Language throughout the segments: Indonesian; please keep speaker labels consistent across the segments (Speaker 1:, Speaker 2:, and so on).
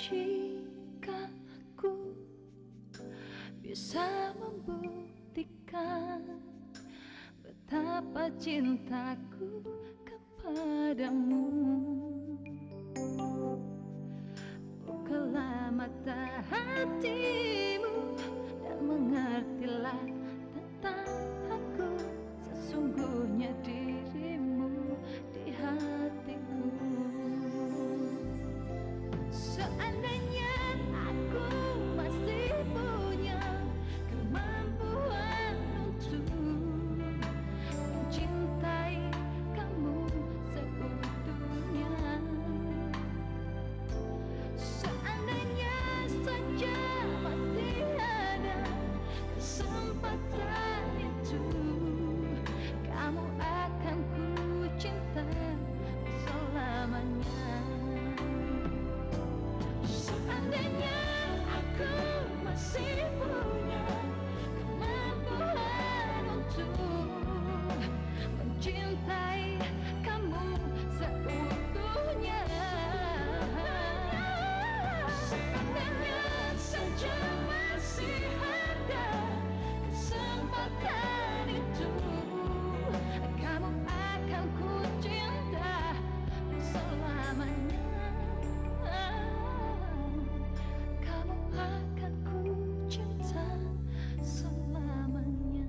Speaker 1: Jika aku bisa membuktikan betapa cintaku kepadamu, bukalah mata hatimu dan mengertilah tentang aku, sesungguhnya dirimu di hatiku. Seandainya aku masih punya kemampuan untuk mencintai kamu seutuhnya, seandainya saja masih ada kesempatan itu, kamu akan ku cinta selamanya. Seandainya aku masih punya kemampuan untuk mencintai kamu seutuhnya, seandainya saja masih ada kesempatan itu, kamu akan ku cinta selamanya. Kamu akan ku cinta selamanya.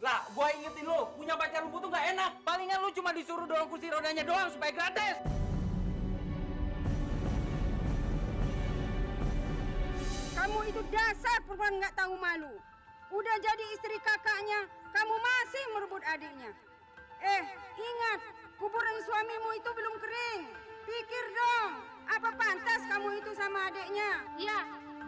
Speaker 2: Lah, gua ingetin lu, punya pacar lu tuh nggak enak. Palingan lu cuma disuruh dorong kursi rodanya doang supaya gratis.
Speaker 3: Kamu itu dasar perempuan nggak tahu malu. Udah jadi istri kakaknya, kamu masih merebut adiknya. Ingat, kuburan suamimu itu belum kering. Pikir dong, apa pantas kamu itu sama adiknya?
Speaker 4: Iya,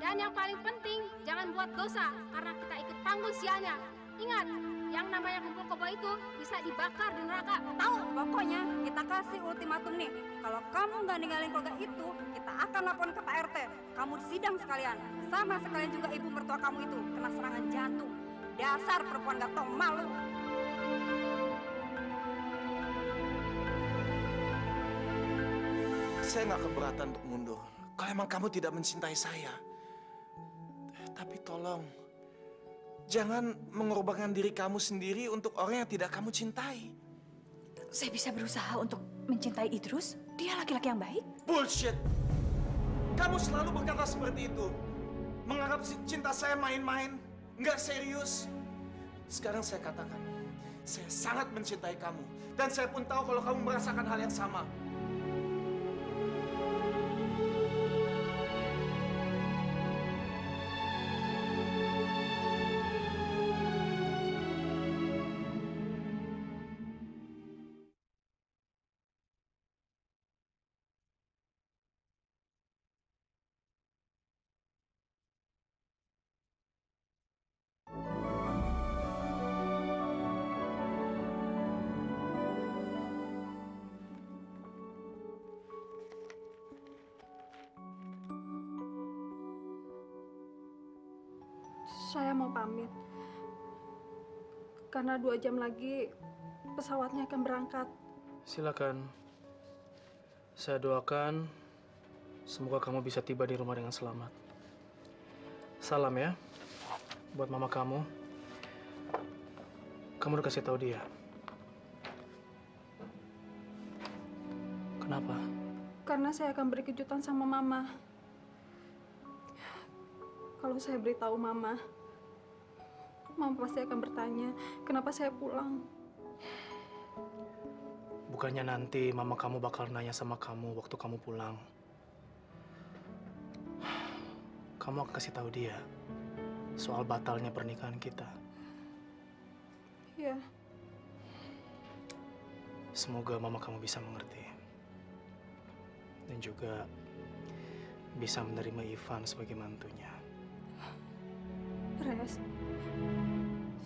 Speaker 4: dan yang paling penting jangan buat dosa karena kita ikut tanggung sialnya. Ingat, yang namanya kumpul kebo itu bisa dibakar di neraka.
Speaker 3: Tahu, pokoknya kita kasih ultimatum nih. Kalau kamu nggak ninggalin keluarga itu, kita akan laporin ke Pak RT. Kamu sidang sekalian. Sama sekalian juga ibu mertua kamu itu kena serangan jantung. Dasar perempuan nggak tahu malu.
Speaker 5: Saya nggak keberatan untuk mundur. Kalau emang kamu tidak mencintai saya. Tapi tolong, jangan mengorbankan diri kamu sendiri untuk orang yang tidak kamu cintai.
Speaker 6: Saya bisa berusaha untuk mencintai Idrus. Dia laki-laki yang baik.
Speaker 5: Bullshit! Kamu selalu berkata seperti itu. Menganggap cinta saya main-main, nggak serius. Sekarang saya katakan, saya sangat mencintai kamu. Dan saya pun tahu kalau kamu merasakan hal yang sama.
Speaker 7: Saya mau pamit. Karena 2 jam lagi pesawatnya akan berangkat.
Speaker 8: Silakan. Saya doakan semoga kamu bisa tiba di rumah dengan selamat. Salam ya buat mama kamu. Kamu udah kasih tahu dia. Kenapa?
Speaker 7: Karena saya akan beri kejutan sama mama. Kalau saya beritahu mama, mama pasti akan bertanya, kenapa saya pulang?
Speaker 8: Bukannya nanti mama kamu bakal nanya sama kamu waktu kamu pulang. Kamu akan kasih tahu dia soal batalnya pernikahan kita.
Speaker 7: Iya.
Speaker 8: Semoga mama kamu bisa mengerti. Dan juga bisa menerima Ivan sebagai mantunya.
Speaker 7: Res,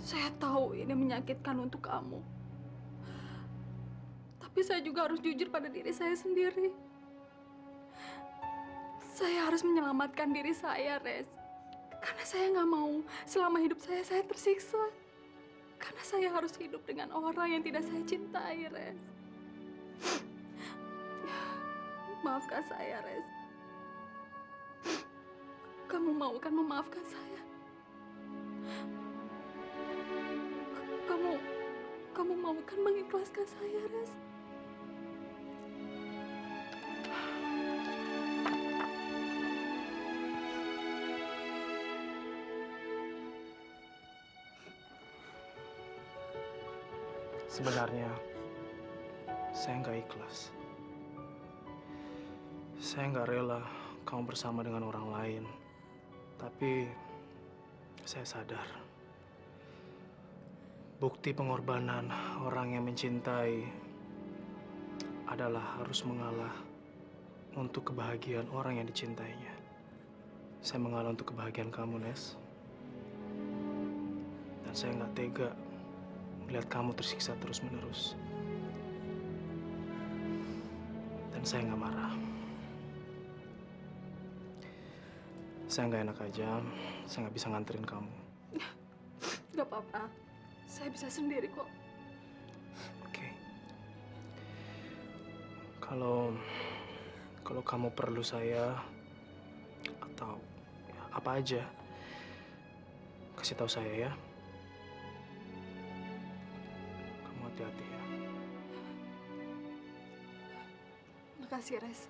Speaker 7: saya tahu ini menyakitkan untuk kamu. Tapi saya juga harus jujur pada diri saya sendiri. Saya harus menyelamatkan diri saya, Res. Karena saya nggak mau selama hidup saya tersiksa. Karena saya harus hidup dengan orang yang tidak saya cintai, Res. Maafkan saya, Res. Kamu mau kan memaafkan saya? Kamu mau kan mengikhlaskan saya, Res?
Speaker 8: Sebenarnya, saya nggak ikhlas. Saya nggak rela kamu bersama dengan orang lain. Tapi, saya sadar. Bukti pengorbanan orang yang mencintai adalah harus mengalah untuk kebahagiaan orang yang dicintainya. Saya mengalah untuk kebahagiaan kamu, Nes. Dan saya nggak tega melihat kamu tersiksa terus-menerus. Dan saya nggak marah. Saya nggak enak aja, saya nggak bisa nganterin kamu.
Speaker 7: Gak apa-apa, saya bisa sendiri kok.
Speaker 8: Oke. Kalau kamu perlu saya atau ya, apa aja, kasih tahu saya ya. Kamu hati-hati ya.
Speaker 7: Makasih, Res.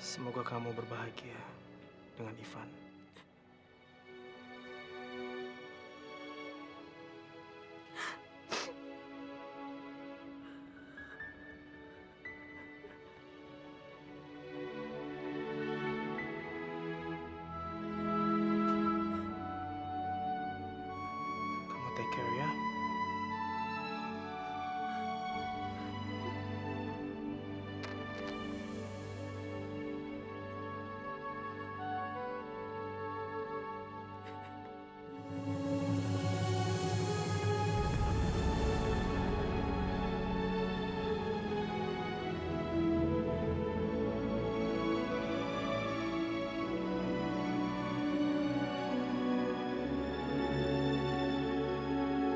Speaker 8: Semoga kamu berbahagia dengan Ivan. Kamu take care ya.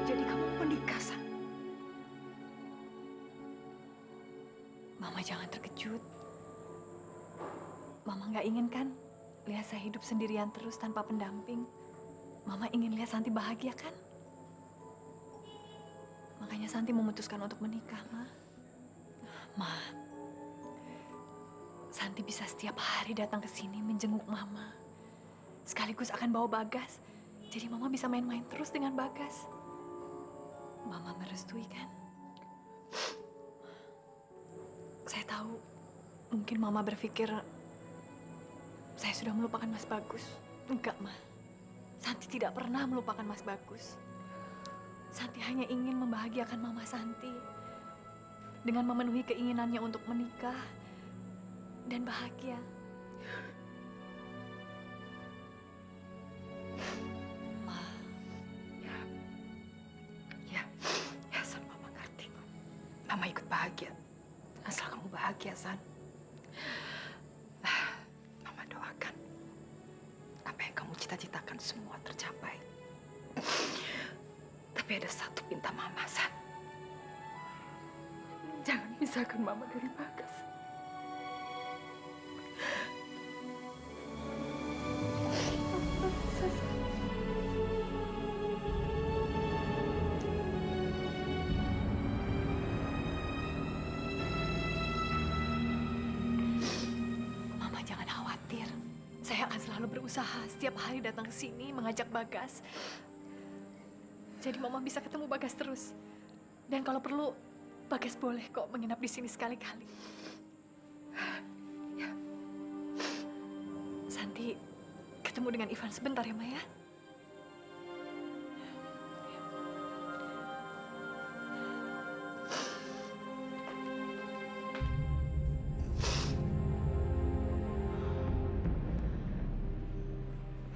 Speaker 6: Jadi kamu menikah, San? Mama jangan terkejut. Mama nggak ingin kan lihat saya hidup sendirian terus tanpa pendamping. Mama ingin lihat Santi bahagia kan? Makanya Santi memutuskan untuk menikah, Ma. Ma, Santi bisa setiap hari datang ke sini menjenguk Mama. Sekaligus akan bawa Bagas. Jadi Mama bisa main-main terus dengan Bagas. Mama merestui kan? Saya tahu mungkin Mama berpikir saya sudah melupakan Mas Bagus. Enggak, Ma. Santi tidak pernah melupakan Mas Bagus. Santi hanya ingin membahagiakan Mama Santi dengan memenuhi keinginannya untuk menikah dan bahagia. Ma. Ya, San, Mama ngerti. Mama ikut bahagia. Asal kamu bahagia, San. Mama doakan apa yang kamu cita-citakan semua tercapai. Tapi ada satu pinta Mama, San. Jangan pisahkan Mama dari Bagas. Mama jangan khawatir. Saya akan selalu berusaha setiap hari datang ke sini mengajak Bagas. Jadi Mama bisa ketemu Bagas terus. Dan kalau perlu, Bagas boleh kok menginap di sini sekali-kali. Ya. Santi ketemu dengan Ivan sebentar ya, Maya.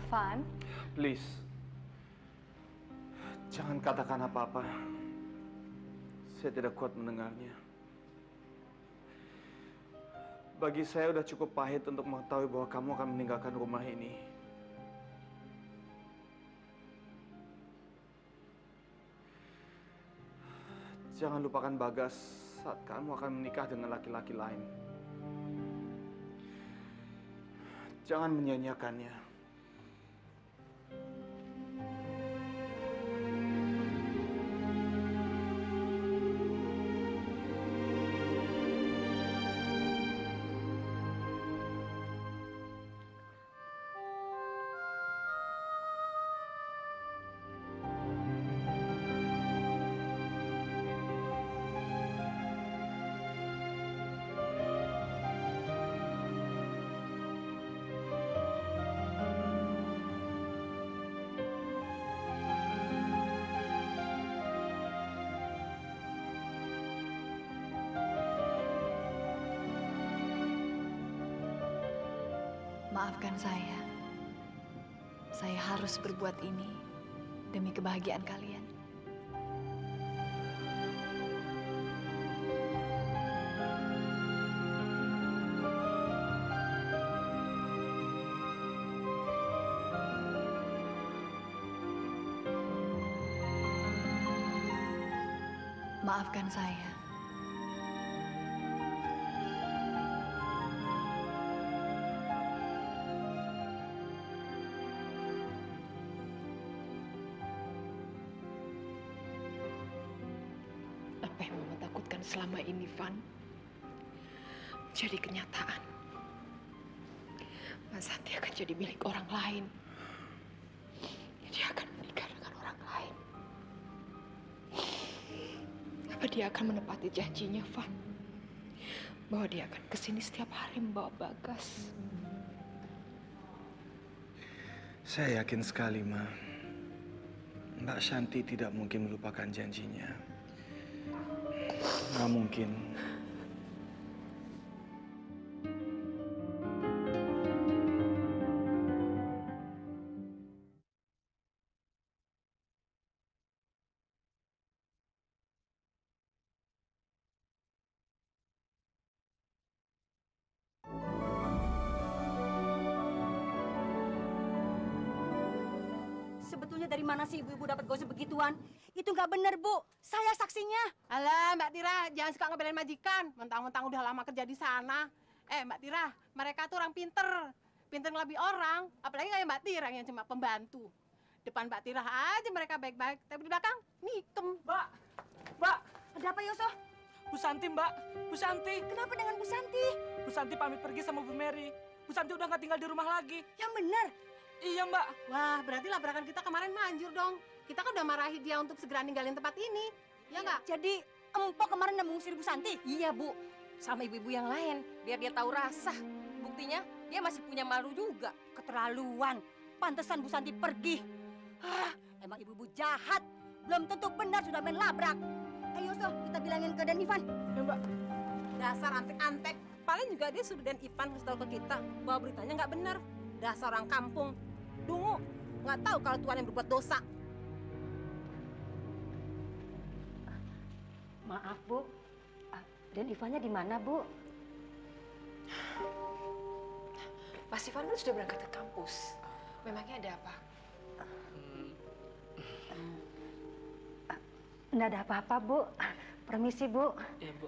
Speaker 3: Van,
Speaker 5: Please. Jangan katakan apa-apa. Saya tidak kuat mendengarnya. Bagi saya udah cukup pahit untuk mengetahui bahwa kamu akan meninggalkan rumah ini. Jangan lupakan Bagas saat kamu akan menikah dengan laki-laki lain. Jangan menyia-nyiakannya.
Speaker 6: Maafkan saya. Saya harus berbuat ini demi kebahagiaan kalian. Maafkan saya.
Speaker 9: Apa yang Mama takutkan selama ini, Van, jadi kenyataan. Mas Santi akan jadi milik orang lain. Dia akan menikah dengan orang lain. Apa dia akan menepati janjinya, Van? Bahwa dia akan kesini setiap hari membawa Bagas.
Speaker 5: Saya yakin sekali, Ma. Mbak Shanti tidak mungkin melupakan janjinya. Nggak mungkin.
Speaker 3: sebetulnya dari mana sih ibu-ibu dapat gosip begituan? Itu nggak benar, Bu. Saya saksinya.
Speaker 10: Alah, Mbak Tira, jangan suka ngebelain majikan. Mentang-mentang udah lama kerja di sana. Mbak Tira, mereka tuh orang pinter. Pinter ngelabih orang. Apalagi kayak Mbak Tira yang cuma pembantu. Depan Mbak Tira aja mereka baik-baik. Tapi di belakang, nikem.
Speaker 2: Mbak! Mbak!
Speaker 3: Ada apa, Yoso?
Speaker 2: Bu Santi, Mbak! Bu Santi!
Speaker 3: Kenapa dengan Bu Santi?
Speaker 2: Bu Santi pamit pergi sama Bu Mary. Bu Santi udah nggak tinggal di rumah lagi.
Speaker 3: Yang benar.
Speaker 2: Iya, Mbak.
Speaker 10: Wah, berarti labrakan kita kemarin manjur dong. Kita kan udah marahi dia untuk segera ninggalin tempat ini. Ya nggak?
Speaker 3: Jadi, Empok kemarin udah mengusir Bu Santi?
Speaker 11: Iya, Bu. Sama ibu-ibu yang lain, biar dia tahu rasa. Buktinya, dia masih punya malu juga.
Speaker 3: Keterlaluan. Pantesan Bu Santi pergi. Emang ibu-ibu jahat. Belum tentu benar sudah main labrak. Ayo, Yoso, kita bilangin ke Dan Ivan.
Speaker 2: Ya, Mbak.
Speaker 10: Dasar antek-antek. Paling juga dia suruh Dan Ivan kasih tahu ke kita bahwa beritanya nggak benar. Dasar orang kampung. Dungu. Nggak tahu kalau Tuhan yang berbuat dosa.
Speaker 3: Maaf, Bu. Dan Ivannya di mana, Bu?
Speaker 9: Mas Ivan kan sudah berangkat ke kampus. Memangnya ada apa?
Speaker 3: Nggak ada apa-apa, Bu. Permisi, Bu.
Speaker 2: Iya, Bu.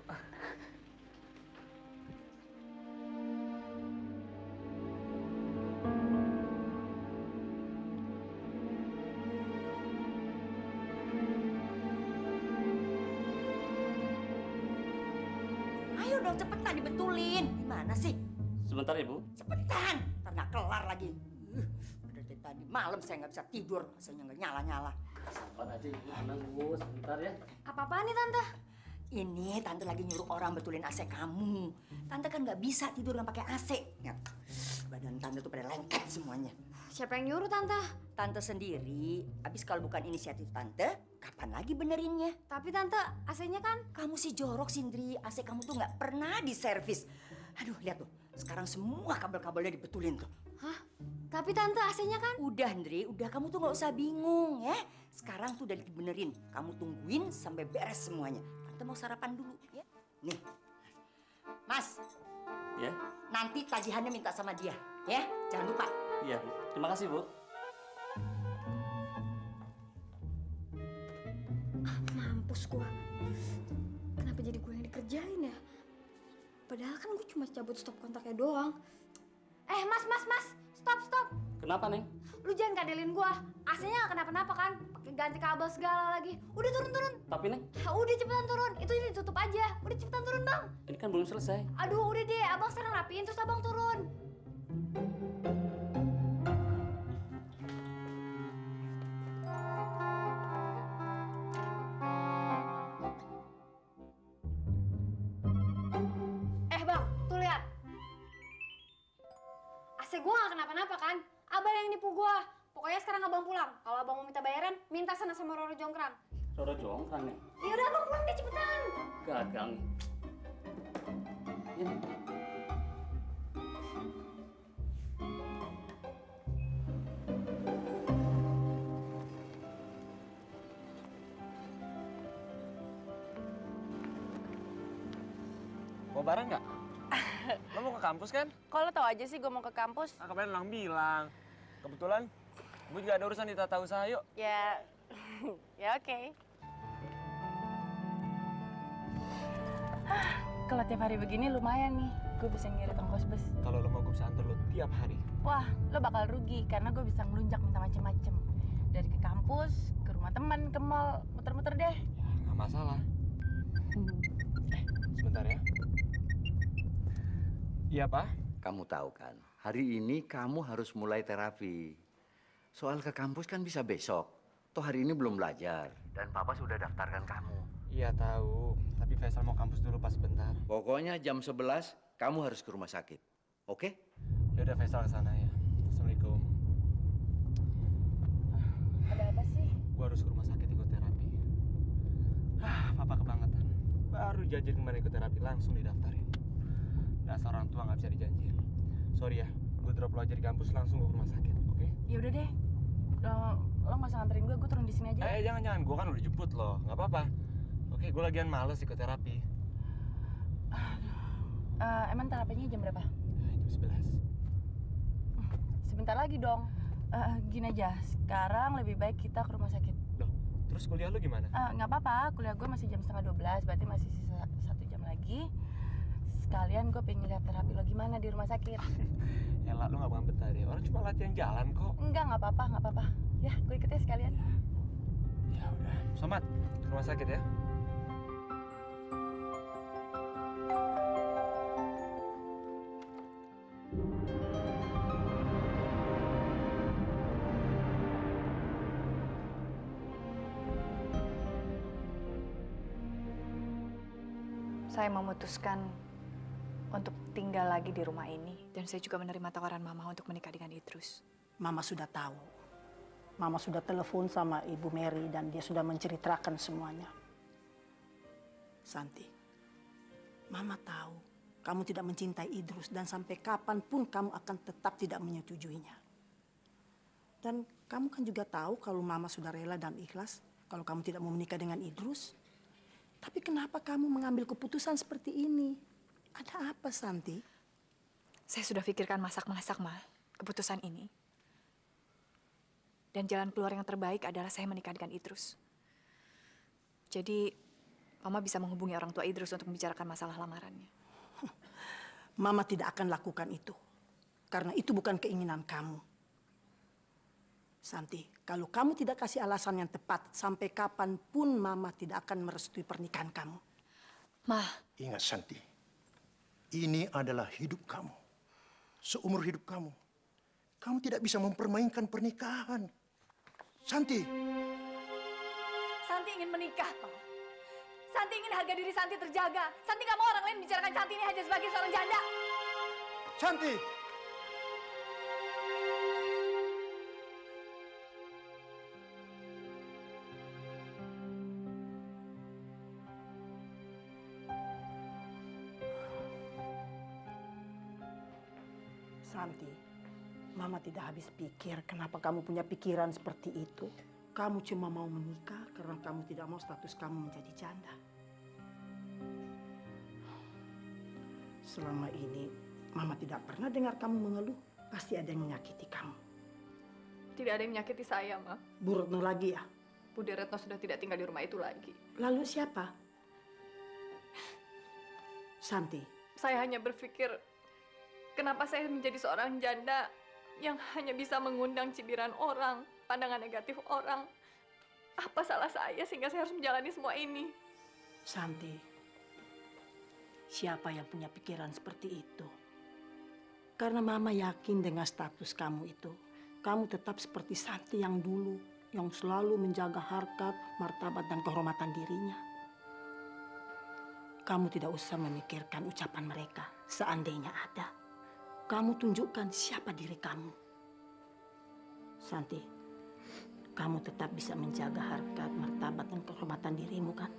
Speaker 3: Ayo dong, cepetan dibetulin. Gimana sih?
Speaker 12: Sebentar ya, Bu.
Speaker 3: Cepetan. Ntar nggak kelar lagi. Udah dari tadi malam saya nggak bisa tidur. Rasanya nggak nyala-nyala.
Speaker 12: Sabar aja, Ibu. Tenang, Bu. Sebentar ya.
Speaker 3: Apa-apaan nih, Tante?
Speaker 12: Ini tante lagi nyuruh orang betulin AC kamu. Tante kan nggak bisa tidur nggak pakai AC. Badan tante tuh pada lengket semuanya.
Speaker 4: Siapa yang nyuruh tante?
Speaker 12: Tante sendiri. Habis kalau bukan inisiatif tante, kapan lagi benerinnya?
Speaker 4: Tapi tante, AC-nya kan?
Speaker 12: Kamu sih jorok, Sindri. AC kamu tuh nggak pernah diservis. Aduh, lihat tuh. Sekarang semua kabel-kabelnya dibetulin tuh.
Speaker 4: Hah? Tapi tante AC-nya kan?
Speaker 12: Udah, Ndri. Udah, kamu tuh nggak usah bingung ya. Sekarang tuh udah dibenerin. Kamu tungguin sampai beres semuanya. Tante mau sarapan dulu ya. Nih. Mas.
Speaker 13: Ya?
Speaker 12: Nanti tagihannya minta sama dia. Ya, jangan lupa.
Speaker 13: Iya, Bu. Terima kasih, Bu.
Speaker 4: Mampus gua. Kenapa jadi gue yang dikerjain ya? Padahal kan gue cuma cabut stop kontaknya doang. Mas. Stop.
Speaker 13: Kenapa, Neng?
Speaker 4: Lu jangan kadelin gua. AC-nya gak kenapa-napa kan? Pakai ganti kabel segala lagi. Udah turun.
Speaker 13: Tapi, Neng,
Speaker 4: Udah cepetan turun. Itu ini ditutup aja. Udah cepetan turun, Bang.
Speaker 13: ini kan belum selesai.
Speaker 4: Aduh, udah deh. Abang sekarang rapiin terus abang turun. Bang, tuh lihat. AC gua gak kenapa-napa kan? Abang yang nipu gua. Pokoknya sekarang abang pulang. Kalau abang mau minta bayaran, minta sana sama Roro Jongkrang.
Speaker 13: Roro Jongkrang, Neng.
Speaker 4: Ya udah abang pulang deh cepetan.
Speaker 13: Gagal nih. Iya, Neng.
Speaker 5: Mau bareng nggak? Lo mau ke kampus kan?
Speaker 14: Kok lo tau aja sih gue mau ke kampus?
Speaker 5: Kemarin Lang bilang. Kebetulan gue juga ada urusan di tata usaha, yuk.
Speaker 14: Ya, ya oke. Kalau tiap hari begini lumayan nih, gue bisa ngirit ongkos bus.
Speaker 5: Kalau lo mau gue bisa antar lo tiap hari.
Speaker 14: Wah, lo bakal rugi karena gue bisa ngelunjak minta macem-macem. Dari ke kampus, ke rumah teman, ke mall, muter-muter deh.
Speaker 5: Ya, nggak masalah. Sebentar ya. Iya, Pak?
Speaker 15: Kamu tahu kan, hari ini kamu harus mulai terapi. Soal ke kampus kan bisa besok. Toh hari ini belum belajar. Dan Papa sudah daftarkan kamu.
Speaker 5: Iya, tahu. Tapi Faisal mau kampus dulu pas sebentar.
Speaker 15: Pokoknya jam 11 kamu harus ke rumah sakit. Oke?
Speaker 5: Ya udah, Faisal ke sana ya. Assalamualaikum.
Speaker 14: Ada apa sih?
Speaker 5: Gua harus ke rumah sakit ikut terapi. Papa kebangetan. Baru janji kemarin ikut terapi langsung didaftarin. Dasar orang tua nggak bisa dijanjiin. Sorry ya, gue drop lo aja di kampus langsung gue ke rumah sakit, oke?
Speaker 14: Ya udah deh. Lo nggak usah nganterin gue turun di sini aja.
Speaker 5: Jangan, gue kan udah jemput lo, nggak apa-apa. Oke, gue lagian males ikut terapi.
Speaker 14: Emang terapinya jam berapa?
Speaker 5: Jam 11.
Speaker 14: Sebentar lagi dong. Gini aja, sekarang lebih baik kita ke rumah sakit.
Speaker 5: Loh, terus kuliah lo gimana?
Speaker 14: Nggak apa-apa, kuliah gue masih jam 11:30, berarti masih sisa 1 jam lagi. Sekalian gue pengen lihat terapi lo gimana di rumah sakit.
Speaker 5: Elah, lo nggak bakal betah deh. Orang cuma latihan jalan kok.
Speaker 14: Nggak apa-apa. Ya, gue ikut ya sekalian.
Speaker 5: Ya udah, Somat, ke rumah sakit ya.
Speaker 6: Saya memutuskan untuk tinggal lagi di rumah ini. Dan saya juga menerima tawaran Mama untuk menikah dengan Idrus.
Speaker 16: Mama sudah tahu. Mama sudah telepon sama Ibu Mary dan dia sudah menceritakan semuanya. Santi, Mama tahu kamu tidak mencintai Idrus dan sampai kapanpun kamu akan tetap tidak menyetujuinya. Dan kamu kan juga tahu kalau Mama sudah rela dan ikhlas kalau kamu tidak mau menikah dengan Idrus. Tapi kenapa kamu mengambil keputusan seperti ini? Ada apa, Santi?
Speaker 6: Saya sudah pikirkan masak-masak, Ma, keputusan ini. Dan jalan keluar yang terbaik adalah saya menikah dengan Idrus. Jadi, Mama bisa menghubungi orang tua Idrus untuk membicarakan masalah lamarannya.
Speaker 16: Mama tidak akan lakukan itu. Karena itu bukan keinginan kamu. Santi, kalau kamu tidak kasih alasan yang tepat, sampai kapanpun Mama tidak akan merestui pernikahan kamu.
Speaker 6: Ma.
Speaker 17: Ingat, Santi. Ini adalah hidup kamu. Seumur hidup kamu. Kamu tidak bisa mempermainkan pernikahan. Santi.
Speaker 6: Santi ingin menikah, Ma.
Speaker 4: Santi ingin harga diri Santi terjaga. Santi nggak mau orang lain bicarakan Santi ini hanya sebagai seorang janda.
Speaker 17: Santi!
Speaker 16: Santi, Mama tidak habis pikir kenapa kamu punya pikiran seperti itu. Kamu cuma mau menikah karena kamu tidak mau status kamu menjadi janda. Selama ini, Mama tidak pernah dengar kamu mengeluh. Pasti ada yang menyakiti kamu.
Speaker 6: Tidak ada yang menyakiti saya, Ma.
Speaker 16: Bu Retno lagi ya?
Speaker 6: Bude Retno sudah tidak tinggal di rumah itu lagi.
Speaker 16: Lalu siapa? Santi.
Speaker 6: Saya hanya berpikir, kenapa saya menjadi seorang janda yang hanya bisa mengundang cibiran orang, pandangan negatif orang. Apa salah saya sehingga saya harus menjalani semua ini?
Speaker 16: Santi, siapa yang punya pikiran seperti itu? Karena Mama yakin dengan status kamu itu, kamu tetap seperti Santi yang dulu, yang selalu menjaga harkat, martabat, dan kehormatan dirinya. Kamu tidak usah memikirkan ucapan mereka, seandainya ada. Kamu tunjukkan siapa diri kamu. Santi, kamu tetap bisa menjaga harkat, martabat, dan kehormatan dirimu kan?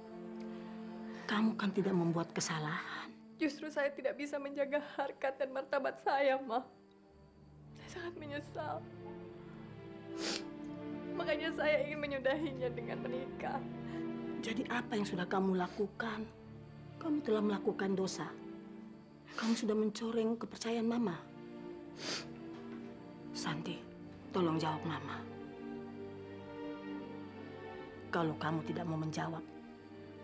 Speaker 16: Kamu kan tidak membuat kesalahan.
Speaker 6: Justru saya tidak bisa menjaga harkat dan martabat saya, Ma. Saya sangat menyesal. Makanya saya ingin menyudahinya dengan menikah.
Speaker 16: Jadi apa yang sudah kamu lakukan? Kamu telah melakukan dosa. Kamu sudah mencoreng kepercayaan Mama. Santi, tolong jawab Mama. Kalau kamu tidak mau menjawab,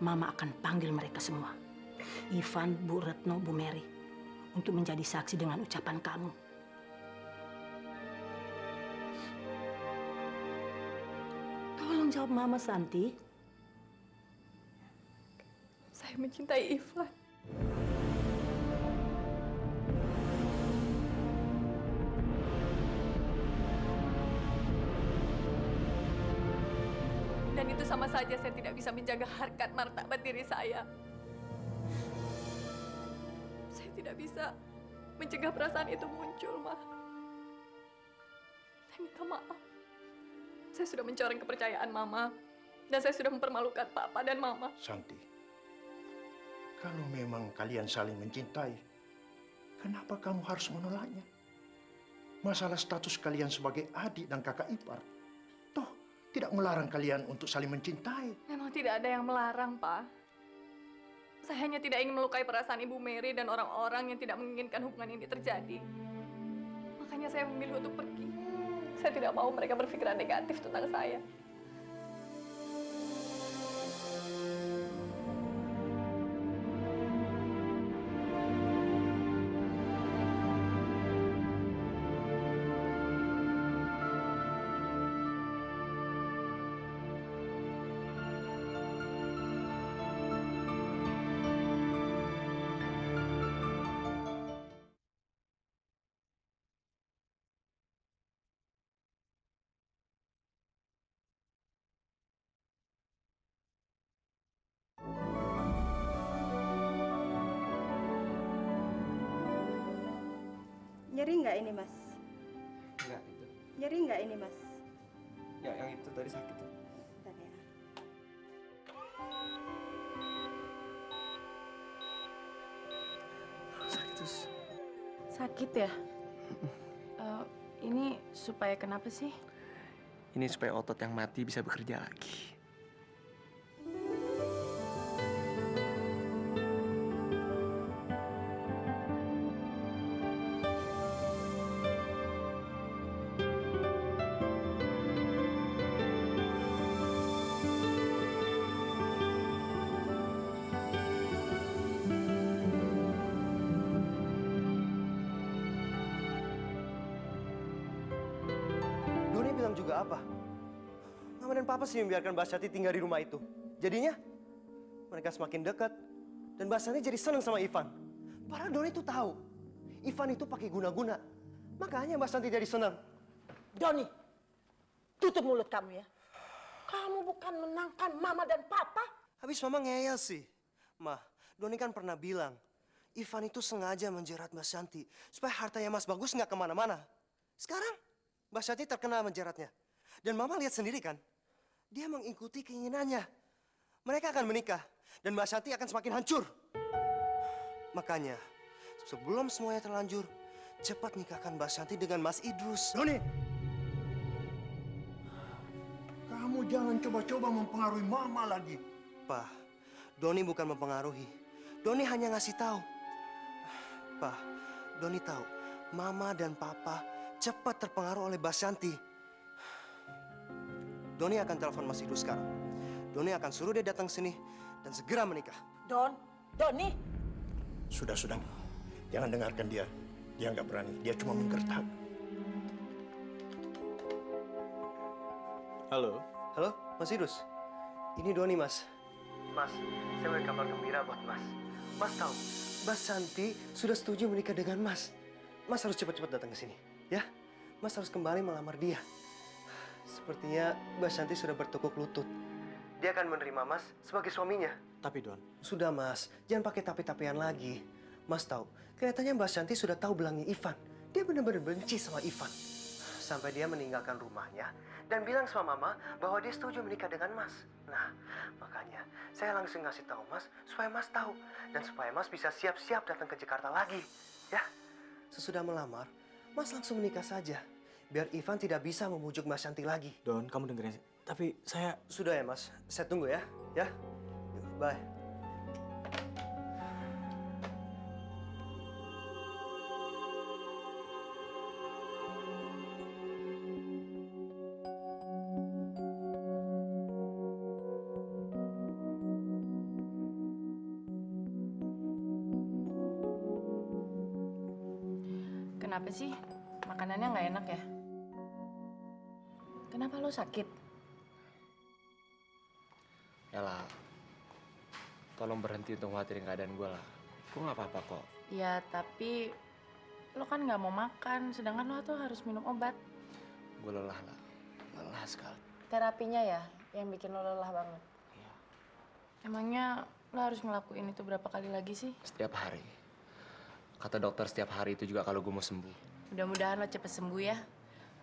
Speaker 16: Mama akan panggil mereka semua. Ivan, Bu Retno, Bu Mary, untuk menjadi saksi dengan ucapan kamu. Tolong jawab Mama, Santi.
Speaker 6: Saya mencintai Ivan. Dan itu sama saja saya tidak bisa menjaga harkat martabat diri saya. Saya tidak bisa mencegah perasaan itu muncul, Ma. Saya minta maaf. Saya sudah mencoreng kepercayaan Mama. Dan saya sudah mempermalukan Papa dan Mama.
Speaker 17: Santi, kalau memang kalian saling mencintai, kenapa kamu harus menolaknya? Masalah status kalian sebagai adik dan kakak ipar, toh tidak melarang kalian untuk saling mencintai.
Speaker 6: Memang tidak ada yang melarang, Pak. Saya hanya tidak ingin melukai perasaan Ibu Mary dan orang-orang yang tidak menginginkan hubungan ini terjadi. Makanya saya memilih untuk pergi. Saya tidak mau mereka berpikiran negatif tentang saya.
Speaker 3: Nyeri nggak ini, Mas?
Speaker 18: Enggak, itu.
Speaker 3: Nyeri nggak ini, Mas?
Speaker 18: Ya, yang itu tadi sakit tuh.
Speaker 3: Bentar ya.
Speaker 18: Sakit terus.
Speaker 14: Sakit ya? Ini supaya kenapa sih?
Speaker 18: Ini supaya otot yang mati bisa bekerja lagi.
Speaker 19: bilang juga apa? Mama dan Papa sih membiarkan Mbak Syati tinggal di rumah itu. Jadinya mereka semakin dekat dan Mbak Syati jadi senang sama Ivan. Padahal Doni itu tahu Ivan itu pakai guna-guna. Makanya Mbak Syati jadi senang.
Speaker 16: Doni, tutup mulut kamu ya. Kamu bukan menangkan Mama dan Papa.
Speaker 19: Habis Mama ngeyel sih. Ma, Doni kan pernah bilang, Ivan itu sengaja menjerat Mbak Shanti supaya hartanya Mas Bagus nggak kemana-mana. Sekarang Mbak Shanti terkena menjeratnya. Dan Mama lihat sendiri kan, dia mengikuti keinginannya. Mereka akan menikah dan Mbak Shanti akan semakin hancur. Makanya, sebelum semuanya terlanjur, cepat nikahkan Mbak Shanti dengan Mas Idrus.
Speaker 17: Doni! Kamu jangan coba-coba mempengaruhi Mama lagi.
Speaker 19: Pak, Doni bukan mempengaruhi. Doni hanya ngasih tahu. Pak, Doni tahu Mama dan Papa cepat terpengaruh oleh Mbak Shanti. Doni akan telepon Mas Idrus sekarang. Doni akan suruh dia datang sini dan segera menikah.
Speaker 12: Doni.
Speaker 17: Sudah. Jangan dengarkan dia. Dia nggak berani. Dia cuma menggertak.
Speaker 19: Halo, Mas Idrus. Ini Doni, Mas. Mas, saya punya kabar gembira buat Mas. Mas tahu, Mbak Shanti sudah setuju menikah dengan Mas. Mas harus cepat-cepat datang ke sini, ya. Mas harus kembali melamar dia. Sepertinya Mbak Shanti sudah bertekuk lutut. Dia akan menerima Mas sebagai suaminya.
Speaker 5: Tapi Don,
Speaker 19: Sudah, Mas. Jangan pakai tapi-tapian lagi. Mas tahu, kelihatannya Mbak Shanti sudah tahu belangnya Ivan. Dia benar-benar benci sama Ivan. Sampai dia meninggalkan rumahnya dan bilang sama Mama bahwa dia setuju menikah dengan Mas. Nah, makanya saya langsung ngasih tahu Mas supaya Mas tahu dan supaya Mas bisa siap-siap datang ke Jakarta lagi. Ya, sesudah melamar, Mas langsung menikah saja. Biar Ivan tidak bisa memujuk Mbak Shanti lagi.
Speaker 5: Don, kamu dengerin. Tapi saya...
Speaker 19: Sudah ya, Mas. Saya tunggu ya. Ya. Bye.
Speaker 14: Kenapa sih makanannya nggak enak ya? Kenapa lo sakit?
Speaker 18: Ella, tolong berhenti untuk khawatirin keadaan gue lah. Gue nggak apa-apa kok.
Speaker 14: Ya, tapi lo kan nggak mau makan, sedangkan lo tuh harus minum obat.
Speaker 18: Gue lelah lah, lelah sekali.
Speaker 14: Terapinya ya, yang bikin lo lelah banget. Emangnya lo harus ngelakuin itu berapa kali lagi sih?
Speaker 18: Setiap hari. Kata dokter setiap hari itu juga kalau gue mau sembuh.
Speaker 14: Mudah-mudahan lo cepet sembuh ya.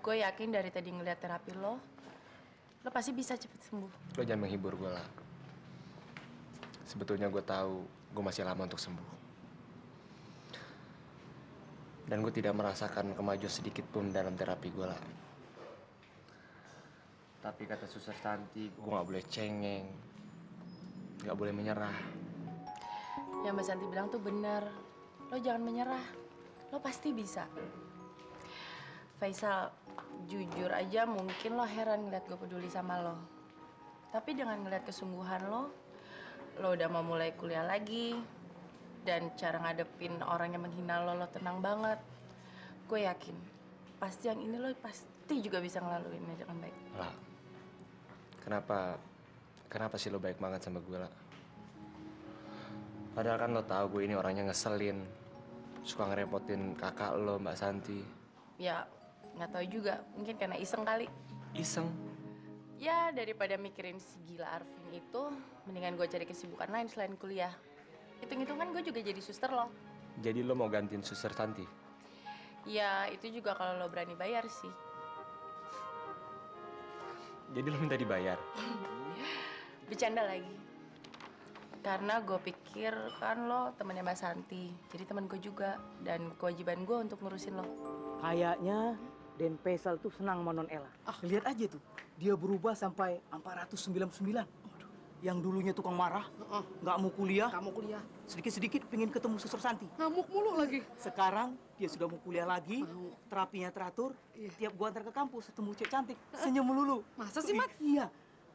Speaker 14: Gue yakin dari tadi ngeliat terapi lo pasti bisa cepet sembuh.
Speaker 18: Lo jangan menghibur gue lah. Sebetulnya gue tahu gue masih lama untuk sembuh. Dan gue tidak merasakan kemajuan sedikit pun dalam terapi gue lah. Tapi kata Suster Santi, gue nggak boleh cengeng, nggak boleh menyerah.
Speaker 14: Yang Mbak Santi bilang tuh benar. Lo jangan menyerah. Lo pasti bisa. Faisal, jujur aja mungkin lo heran ngeliat gue peduli sama lo. Tapi dengan ngeliat kesungguhan lo udah mau mulai kuliah lagi. Dan cara ngadepin orang yang menghina lo tenang banget. Gue yakin, pasti yang ini lo pasti juga bisa ngelaluinnya dengan baik.
Speaker 18: Lah, kenapa sih lo baik banget sama gue lah? Padahal kan lo tahu gue ini orangnya ngeselin, suka ngerepotin kakak lo, Mbak Santi.
Speaker 14: Ya, nggak tahu juga. Mungkin karena iseng kali.
Speaker 18: Iseng?
Speaker 14: Ya, daripada mikirin si gila Arvin itu, mendingan gue cari kesibukan lain selain kuliah. Hitung-hitungan gue juga jadi suster lo.
Speaker 18: Jadi lo mau gantiin Suster Santi?
Speaker 14: Ya, itu juga kalau lo berani bayar sih.
Speaker 18: Jadi lo minta dibayar?
Speaker 14: Bercanda lagi. Karena gue pikir kan lo temannya Mbak Santi, jadi teman gue juga. Dan kewajiban gue untuk ngurusin lo.
Speaker 2: Kayaknya Den Faisal tuh senang sama Non Ella. Lihat aja tuh, dia berubah sampai 499. Yang dulunya tukang marah, nggak mau kuliah. Sedikit-sedikit pengen ketemu Suster Santi.
Speaker 16: Ngamuk mulu lagi.
Speaker 2: Sekarang dia sudah mau kuliah lagi, terapinya teratur. Tiap gua antar ke kampus, ketemu cewek cantik, senyum melulu.
Speaker 16: Masa sih, Mat?
Speaker 2: Iya.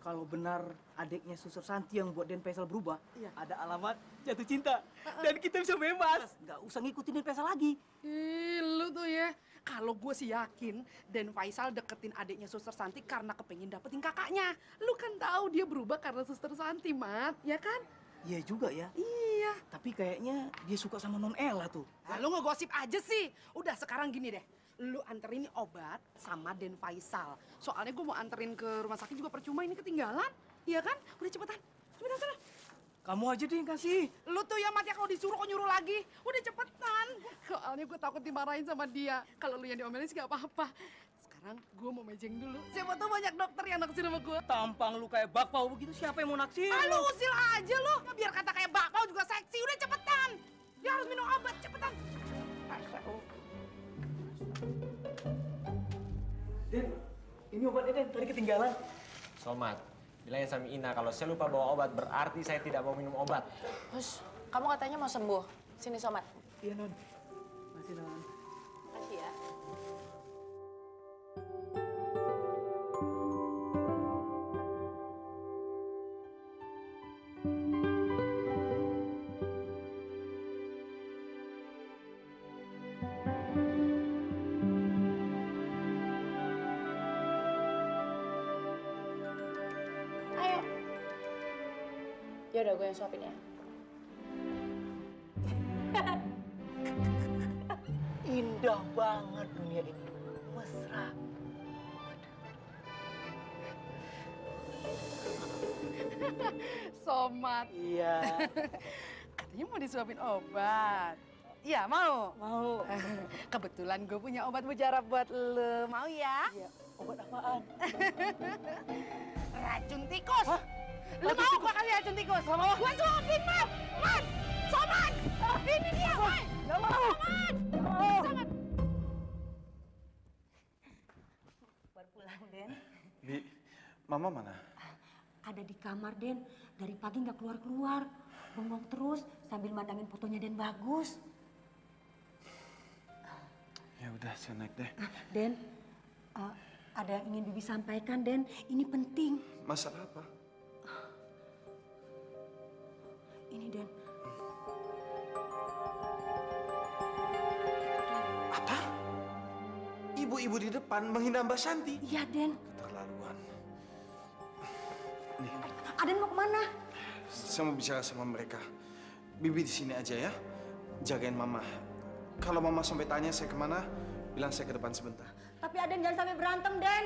Speaker 2: Kalau benar adiknya Suster Santi yang buat Den Faisal berubah, ada alamat jatuh cinta. Dan kita bisa bebas. Nggak usah ngikutin Den Faisal lagi.
Speaker 16: Ih, lu tuh ya. Kalau gue sih yakin Den Faisal deketin adiknya Suster Santi karena kepengen dapetin kakaknya. Lu kan tahu dia berubah karena Suster Santi, Mat. Ya kan?
Speaker 2: Iya juga ya.
Speaker 16: Iya.
Speaker 2: Tapi kayaknya dia suka sama Non Ella tuh.
Speaker 16: Nah, lu ngegosip aja sih. Udah, sekarang gini deh. Lu anterin obat sama Den Faisal. Soalnya gue mau anterin ke rumah sakit juga percuma, ini ketinggalan. Iya kan? Udah cepetan. Cepetan sana.
Speaker 2: Kamu aja deh yang kasih.
Speaker 16: Lu tuh ya Mat ya kalau disuruh kok nyuruh lagi. Udah cepetan. Soalnya gue takut dimarahin sama dia. Kalau lu yang diomelin sih gak apa-apa. Sekarang gue mau mejeng dulu. Siapa tahu banyak dokter yang naksir sama gue.
Speaker 2: Tampang lu kayak bakpao begitu, siapa yang mau naksir?
Speaker 16: Lu usil aja lu. Biar kata kayak bakpao juga seksi. Udah cepetan. Dia harus minum obat, cepetan.
Speaker 2: Den, ini obatnya Den, tadi ketinggalan.
Speaker 18: Somat, bilangin sama Ina kalau saya lupa bawa obat berarti saya tidak mau minum obat.
Speaker 14: Hus, kamu katanya mau sembuh. Sini, Somat.
Speaker 2: Iya, Non. Masih, Non.
Speaker 14: Makasih ya. Ayo. Ya udah, gue yang suapin ya.
Speaker 2: Indah banget dunia ini. Mesra.
Speaker 16: Somat.
Speaker 2: Iya.
Speaker 16: Katanya mau disuapin obat. Iya, mau?
Speaker 2: Mau.
Speaker 16: Kebetulan gue punya obat mujarab buat lo. Mau ya?
Speaker 2: Iya. Obat apaan?
Speaker 16: Racun tikus.
Speaker 2: Hah?
Speaker 16: Lu mau gua kasih racun tikus?
Speaker 2: Gak mau.
Speaker 16: Gua suapin, Mat. Mat! Somat! Ini dia, woi!
Speaker 2: Gak mau.
Speaker 16: Somat! Somat!
Speaker 12: Baru pulang, Den.
Speaker 5: Bi, Mama mana?
Speaker 12: Ada di kamar, Den. Dari pagi nggak keluar-keluar. Bengong terus sambil mandangin fotonya Den Bagus.
Speaker 5: Ya udah, saya naik deh.
Speaker 12: Den, ada yang ingin Bibi sampaikan, Den. Ini penting.
Speaker 5: Masalah apa?
Speaker 12: Ini, Den.
Speaker 5: Apa? Ibu-ibu di depan menghina Mbak Santi?
Speaker 12: Iya, Den.
Speaker 5: Keterlaluan. Nih,
Speaker 12: Aden mau kemana?
Speaker 5: saya mau bicara sama mereka. Bibi di sini aja ya. Jagain Mama. Kalau Mama sampai tanya saya kemana, bilang saya ke depan sebentar.
Speaker 12: Tapi Aden jangan sampai berantem, Den.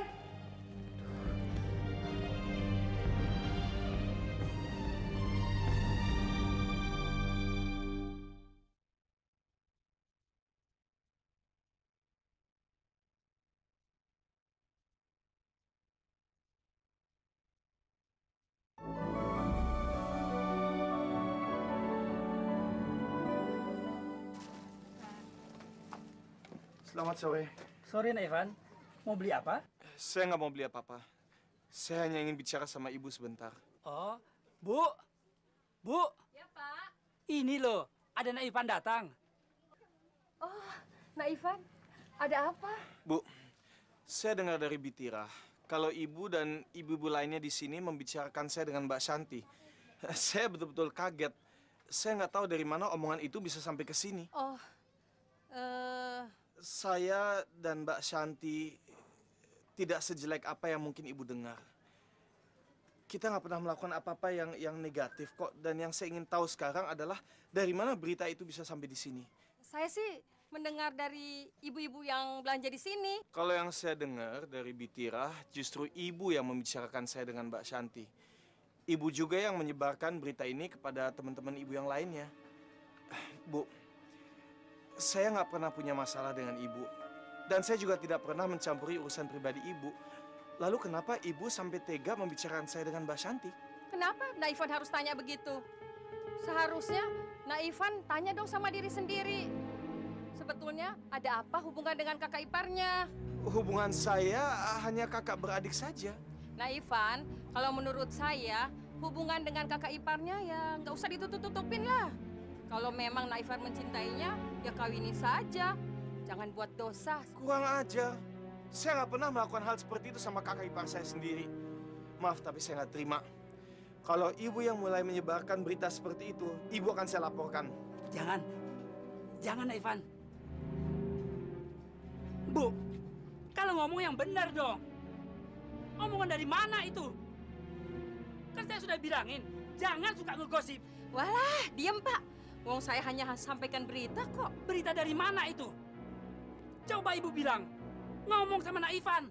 Speaker 5: Selamat sore.
Speaker 2: Sore, Nak Ivan. Mau beli apa?
Speaker 5: Saya nggak mau beli apa-apa. Saya hanya ingin bicara sama Ibu sebentar.
Speaker 20: Oh, Bu. Bu.
Speaker 11: Ya, Pak.
Speaker 20: Ini loh, ada Nak Ivan datang.
Speaker 11: Oh, Nak Ivan, ada apa?
Speaker 5: Bu, saya dengar dari Bitira kalau Ibu dan ibu-ibu lainnya di sini membicarakan saya dengan Mbak Santi. Saya betul-betul kaget. Saya nggak tahu dari mana omongan itu bisa sampai ke sini.
Speaker 11: Oh,
Speaker 5: Saya dan Mbak Santi tidak sejelek apa yang mungkin Ibu dengar. Kita nggak pernah melakukan apa-apa yang negatif kok. Dan yang saya ingin tahu sekarang adalah dari mana berita itu bisa sampai di sini.
Speaker 11: saya sih mendengar dari ibu-ibu yang belanja di sini.
Speaker 5: Kalau yang saya dengar dari Bitira, justru Ibu yang membicarakan saya dengan Mbak Santi. Ibu juga yang menyebarkan berita ini kepada teman-teman Ibu yang lainnya. Bu, saya nggak pernah punya masalah dengan Ibu. Dan saya juga tidak pernah mencampuri urusan pribadi Ibu. Lalu kenapa Ibu sampai tega membicarakan saya dengan Mbak Santi?
Speaker 11: Kenapa Nak Ivan harus tanya begitu? Seharusnya Nak Ivan tanya dong sama diri sendiri. Sebetulnya ada apa hubungan dengan kakak iparnya?
Speaker 5: Hubungan saya hanya kakak beradik saja.
Speaker 11: Nak Ivan, kalau menurut saya hubungan dengan kakak iparnya ya nggak usah ditutup-tutupin lah. Kalau memang Nak Ivan mencintainya, ya kawini saja. Jangan buat dosa.
Speaker 5: Kurang ajar. Saya nggak pernah melakukan hal seperti itu sama kakak ipar saya sendiri. Maaf, tapi saya nggak terima. Kalau Ibu yang mulai menyebarkan berita seperti itu, Ibu akan saya laporkan.
Speaker 20: Jangan. Jangan, Nak Ivan. Bu, kalau ngomong yang benar dong. Omongan dari mana itu? Kan saya sudah bilangin, jangan suka ngegosip.
Speaker 11: Walah, diem Pak. Wong saya hanya sampaikan berita kok.
Speaker 20: Berita dari mana itu? Coba Ibu bilang, ngomong sama Nak Ivan.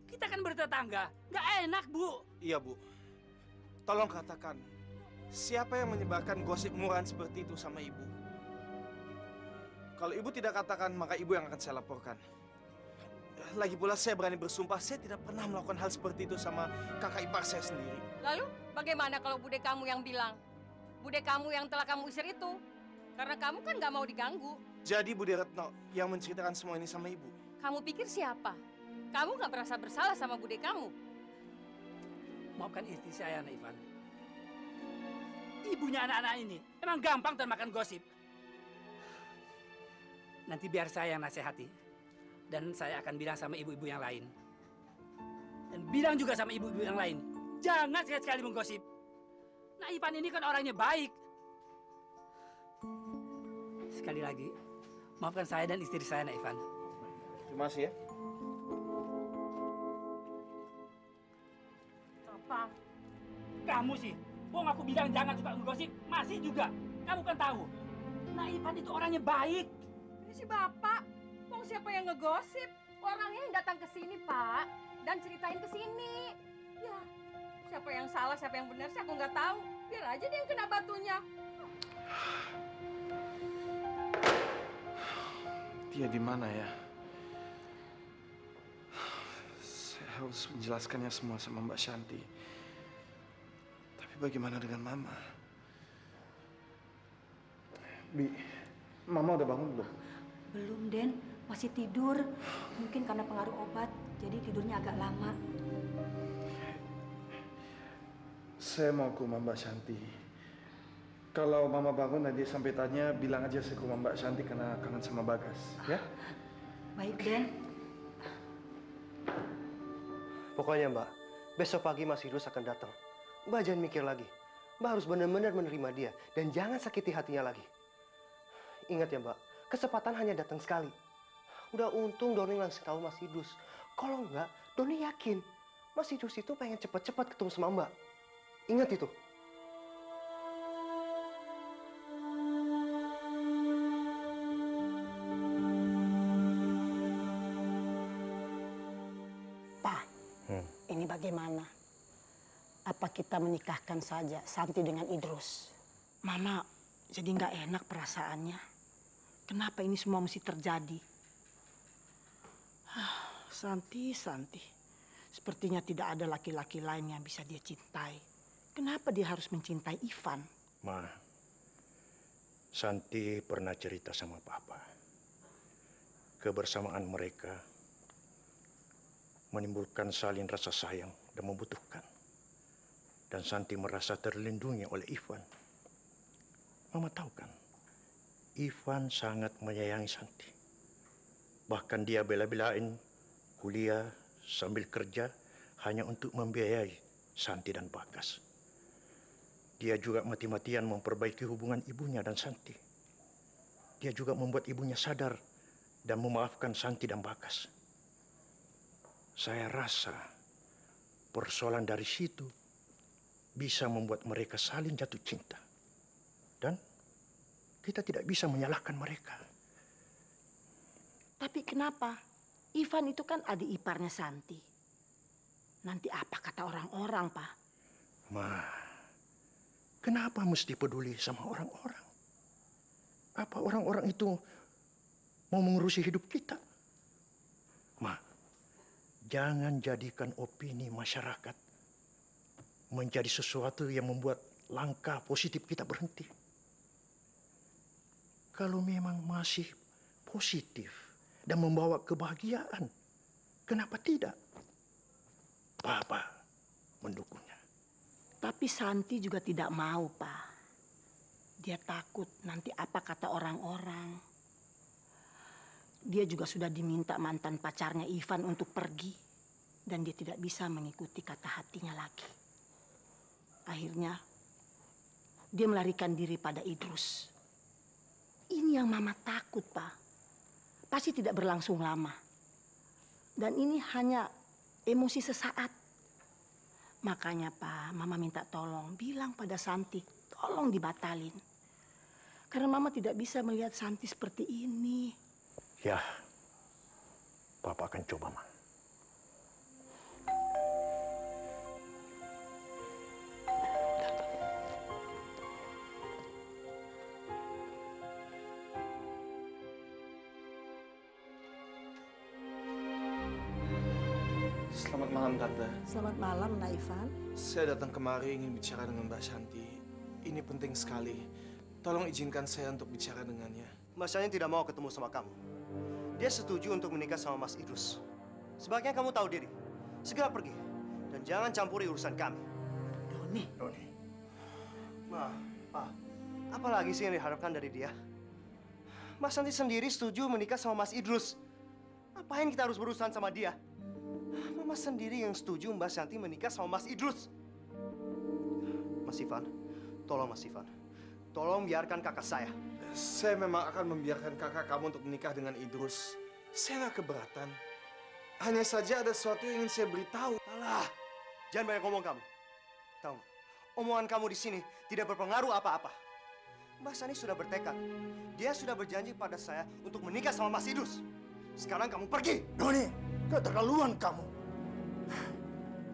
Speaker 20: Kita kan bertetangga, nggak enak, Bu.
Speaker 5: Iya, Bu. Tolong katakan, siapa yang menyebarkan gosip murahan seperti itu sama ibu? Kalau ibu tidak katakan, maka ibu yang akan saya laporkan. Lagi pula saya berani bersumpah, saya tidak pernah melakukan hal seperti itu sama kakak ipar saya sendiri.
Speaker 11: Lalu bagaimana kalau bude kamu yang bilang? Bude kamu yang telah kamu usir itu. Karena kamu kan nggak mau diganggu.
Speaker 5: Jadi Bude Retno yang menceritakan semua ini sama ibu?
Speaker 11: Kamu pikir siapa? Kamu nggak merasa bersalah sama bude kamu?
Speaker 20: Maafkan istri saya, Nak Ivan. Ibunya anak-anak ini emang gampang termakan gosip. Nanti biar saya yang nasihati. Dan saya akan bilang sama ibu-ibu yang lain. Dan bilang juga sama ibu-ibu yang lain. Jangan sekali-sekali menggosip. Nak Ivan ini kan orangnya baik. Sekali lagi, maafkan saya dan istri saya, Nak Ivan.
Speaker 5: Terima kasih ya.
Speaker 20: Apa? Kamu sih, wong aku bilang jangan suka menggosip, masih juga. Kamu kan tahu, Nak Ivan itu orangnya baik.
Speaker 11: Ini si Bapak, wong siapa yang ngegosip? Orangnya yang datang ke sini, Pak, dan ceritain ke sini. Ya, siapa yang salah, siapa yang benar sih aku nggak tahu. Biar aja dia yang kena batunya.
Speaker 5: Dia di mana ya? Saya harus menjelaskannya semua sama Mbak Shanti. Tapi bagaimana dengan Mama? Bi, Mama udah bangun belum?
Speaker 12: Belum, Den. Masih tidur. Mungkin karena pengaruh obat, jadi tidurnya agak lama.
Speaker 5: Saya mau ke rumah Mbak Shanti. Kalau Mama bangun nanti sampai tanya, bilang aja saya ke rumah Mbak Shanti karena kangen sama Bagas, ya?
Speaker 12: Baik, Den.
Speaker 19: Pokoknya Mbak, besok pagi Mas Idrus akan datang. Mbak jangan mikir lagi. Mbak harus benar-benar menerima dia dan jangan sakiti hatinya lagi. Ingat ya Mbak, kesempatan hanya datang sekali. Udah untung Doni langsung tahu Mas Idrus. Kalau enggak, Doni yakin Mas Idrus itu pengen cepat-cepat ketemu sama Mbak. Ingat itu.
Speaker 16: Ini bagaimana? Apa kita menikahkan saja Santi dengan Idrus? Mama jadi nggak enak perasaannya. Kenapa ini semua mesti terjadi? Santi. Sepertinya tidak ada laki-laki lain yang bisa dia cintai. Kenapa dia harus mencintai Ivan?
Speaker 17: Ma, Santi pernah cerita sama Papa. Kebersamaan mereka menimbulkan saling rasa sayang dan membutuhkan. Dan Santi merasa terlindungi oleh Ivan. Mama tahu kan, Ivan sangat menyayangi Santi. Bahkan dia bela-belain kuliah sambil kerja hanya untuk membiayai Santi dan Bagas. Dia juga mati-matian memperbaiki hubungan ibunya dan Santi. Dia juga membuat ibunya sadar dan memaafkan Santi dan Bagas. Saya rasa persoalan dari situ bisa membuat mereka saling jatuh cinta. Dan kita tidak bisa menyalahkan mereka.
Speaker 16: Tapi kenapa? Ivan itu kan adik iparnya Santi. Nanti apa kata orang-orang, Pak?
Speaker 17: Ma, kenapa mesti peduli sama orang-orang? Apa orang-orang itu mau mengurusi hidup kita? Ma, jangan jadikan opini masyarakat menjadi sesuatu yang membuat langkah positif kita berhenti. Kalau memang masih positif dan membawa kebahagiaan, kenapa tidak? Papa mendukungnya.
Speaker 16: Tapi Santi juga tidak mau, Pak. Dia takut nanti apa kata orang-orang. Dia juga sudah diminta mantan pacarnya Ivan untuk pergi. Dan dia tidak bisa mengikuti kata hatinya lagi. Akhirnya, dia melarikan diri pada Idrus. Ini yang Mama takut, Pak. Pasti tidak berlangsung lama. Dan ini hanya emosi sesaat. Makanya, Pak, Mama minta tolong. Bilang pada Santi, tolong dibatalin. Karena Mama tidak bisa melihat Santi seperti ini.
Speaker 17: Ya, Papa akan coba, Ma.
Speaker 5: Selamat malam, Tante.
Speaker 16: Selamat malam, Naifan.
Speaker 5: Saya datang kemari ingin bicara dengan Mbak Shanti. Ini penting sekali. Tolong izinkan saya untuk bicara dengannya.
Speaker 19: Mbak Shanti tidak mau ketemu sama kamu. Dia setuju untuk menikah sama Mas Idrus. Sebaiknya kamu tahu diri. Segera pergi. Dan jangan campuri urusan kami.
Speaker 17: Doni.
Speaker 19: Ma, Pak, apa lagi sih yang diharapkan dari dia? Mas Shanti sendiri setuju menikah sama Mas Idrus. Ngapain kita harus berurusan sama dia? Mama sendiri yang setuju Mbak Shanti menikah sama Mas Idrus. Mas Ivan, tolong Mas Ivan. Tolong biarkan kakak saya.
Speaker 5: Saya memang akan membiarkan kakak kamu untuk menikah dengan Idrus. Saya nggak keberatan. Hanya saja ada sesuatu yang ingin saya beritahu.
Speaker 19: Alah, jangan banyak ngomong kamu. Tahu nggak? Omongan kamu di sini tidak berpengaruh apa-apa. Mbak Shanti sudah bertekad. Dia sudah berjanji pada saya untuk menikah sama Mas Idrus. Sekarang kamu pergi.
Speaker 17: Doni, keterlaluan kamu.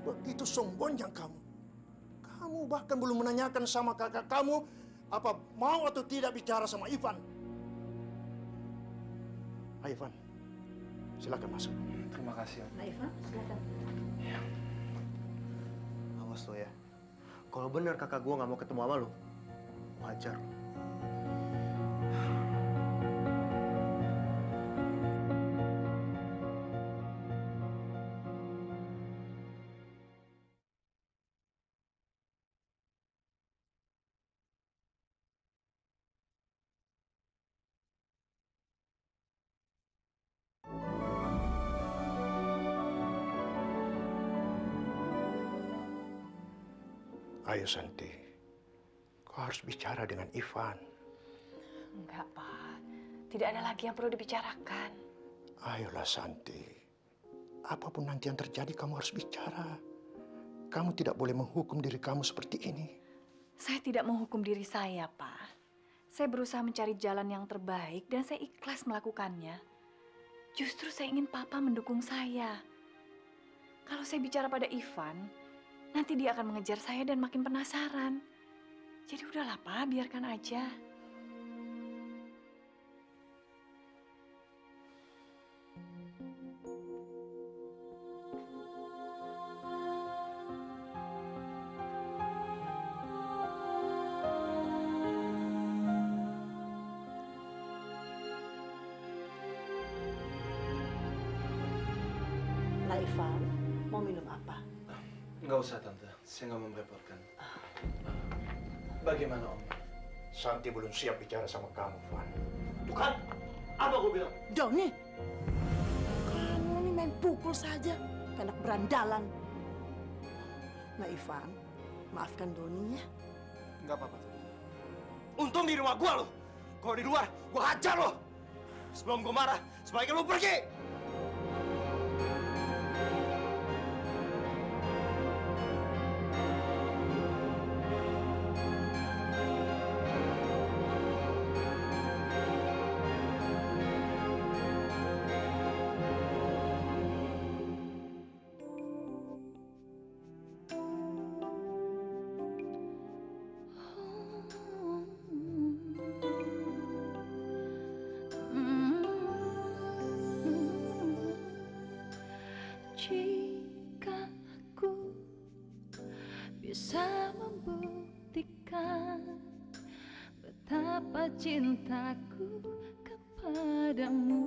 Speaker 17: Begitu sombongnya kamu. Kamu bahkan belum menanyakan sama kakak kamu apa mau atau tidak bicara sama Ivan. Ayo, Ivan. Silakan masuk.
Speaker 5: Terima kasih, Om.
Speaker 16: Naifan, silakan.
Speaker 19: Awas lo ya. Kalau benar kakak gua nggak mau ketemu sama lo, wajar.
Speaker 17: Ayo, Santi. Kau harus bicara dengan Ivan.
Speaker 6: Enggak, Pak. Tidak ada lagi yang perlu dibicarakan.
Speaker 17: Ayolah, Santi. Apapun nanti yang terjadi, kamu harus bicara. Kamu tidak boleh menghukum diri kamu seperti ini.
Speaker 6: Saya tidak menghukum diri saya, Pak. Saya berusaha mencari jalan yang terbaik dan saya ikhlas melakukannya. Justru saya ingin Papa mendukung saya. Kalau saya bicara pada Ivan, nanti dia akan mengejar saya dan makin penasaran. Jadi udahlah, Pak, biarkan aja.
Speaker 16: Naifan, mau minum apa?
Speaker 5: Nggak usah, Tante. Saya nggak mau merepotkan. Bagaimana, Om?
Speaker 17: Santi belum siap bicara sama kamu, Van.
Speaker 19: Tuh kan, apa gue bilang?
Speaker 16: Doni, kamu ini main pukul saja, kayak anak berandalan. Naifan, maafkan Doni ya.
Speaker 5: Nggak apa-apa, Tante.
Speaker 19: Untung di rumah gua lo. Kalau di luar, gua hajar lo. Sebelum gua marah, sebaiknya lo pergi.
Speaker 1: Jika aku bisa membuktikan betapa cintaku kepadamu,